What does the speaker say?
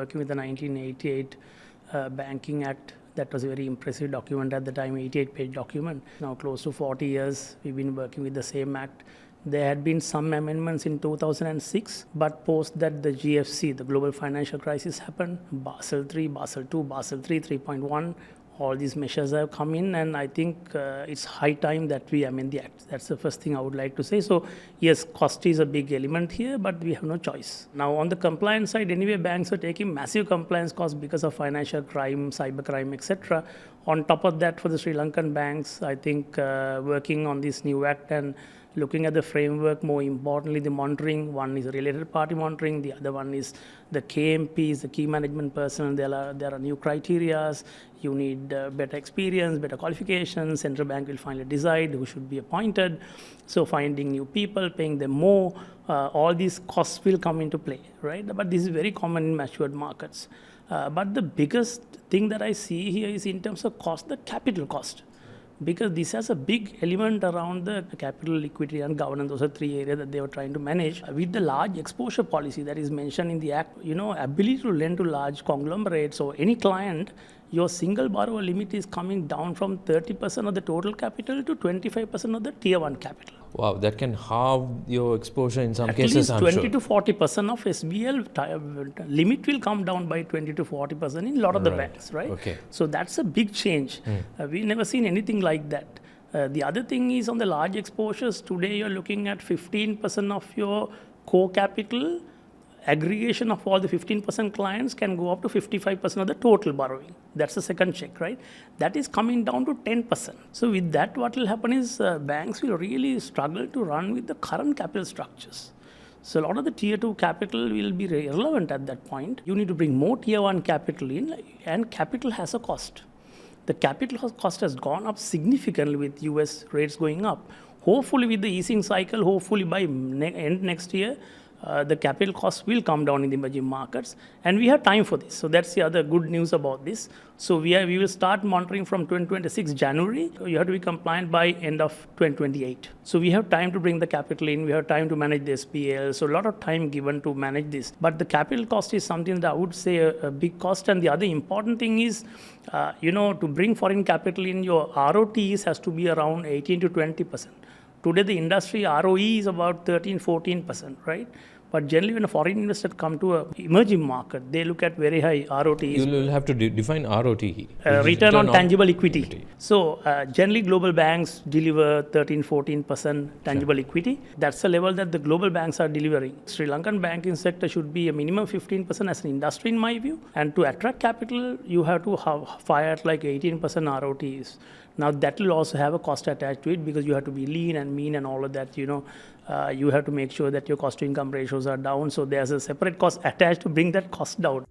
working with the 1988 Banking Act. That was a very impressive document at the time, 88-page document. Now close to 40 years, we've been working with the same act. There had been some amendments in 2006, but post that the GFC, the global financial crisis happened, Basel III, Basel II, Basel III, 3.1, all these measures have come in, and I think it's high time that we amend the act. That's the first thing I would like to say. So yes, cost is a big element here, but we have no choice. Now on the compliance side, anyway, banks are taking massive compliance costs because of financial crime, cybercrime, etc. On top of that, for the Sri Lankan banks, I think working on this new act and looking at the framework, more importantly, the monitoring. One is related party monitoring, the other one is the KMPs, the key management personnel. There are new criteria. You need better experience, better qualifications. Central bank will finally decide who should be appointed. So finding new people, paying them more, all these costs will come into play, right? But this is very common in matured markets. But the biggest thing that I see here is in terms of cost, the capital cost. Because this has a big element around the capital, liquidity and governance. Those are three areas that they were trying to manage. With the large exposure policy that is mentioned in the act, ability to lend to large conglomerates or any client, your single borrower limit is coming down from 30% of the total capital to 25% of the tier 1 capital. Wow, that can halve your exposure in some cases, I'm sure. At least 20 to 40% of SBL limit will come down by 20 to 40% in a lot of the banks, right? Okay. So that's a big change. We've never seen anything like that. The other thing is on the large exposures, today you're looking at 15% of your core capital. Aggregation of all the 15% clients can go up to 55% of the total borrowing. That's the second check, right? That is coming down to 10%. So with that, what will happen is banks will really struggle to run with the current capital structures. So a lot of the tier 2 capital will be irrelevant at that point. You need to bring more tier 1 capital in, and capital has a cost. The capital cost has gone up significantly with US rates going up. Hopefully with the easing cycle, hopefully by end next year, the capital costs will come down in the emerging markets, and we have time for this. So that's the other good news about this. So we will start monitoring from 2026 January. You have to be compliant by end of 2028. So we have time to bring the capital in. We have time to manage the SPL. So a lot of time given to manage this. But the capital cost is something that I would say a big cost. And the other important thing is, to bring foreign capital in, your ROTs has to be around 18 to 20%. Today, the industry ROE is about 13, 14%, right? But generally, when a foreign investor come to an emerging market, they look at very high ROTs. You will have to define ROTE. Return on tangible equity. So generally, global banks deliver 13, 14% tangible equity. That's the level that the global banks are delivering. Sri Lankan banking sector should be a minimum 15% as an industry, in my view. And to attract capital, you have to fire at like 18% ROTs. Now that will also have a cost attached to it, because you have to be lean and mean and all of that, you have to make sure that your cost to income ratios are down. So there's a separate cost attached to bring that cost down.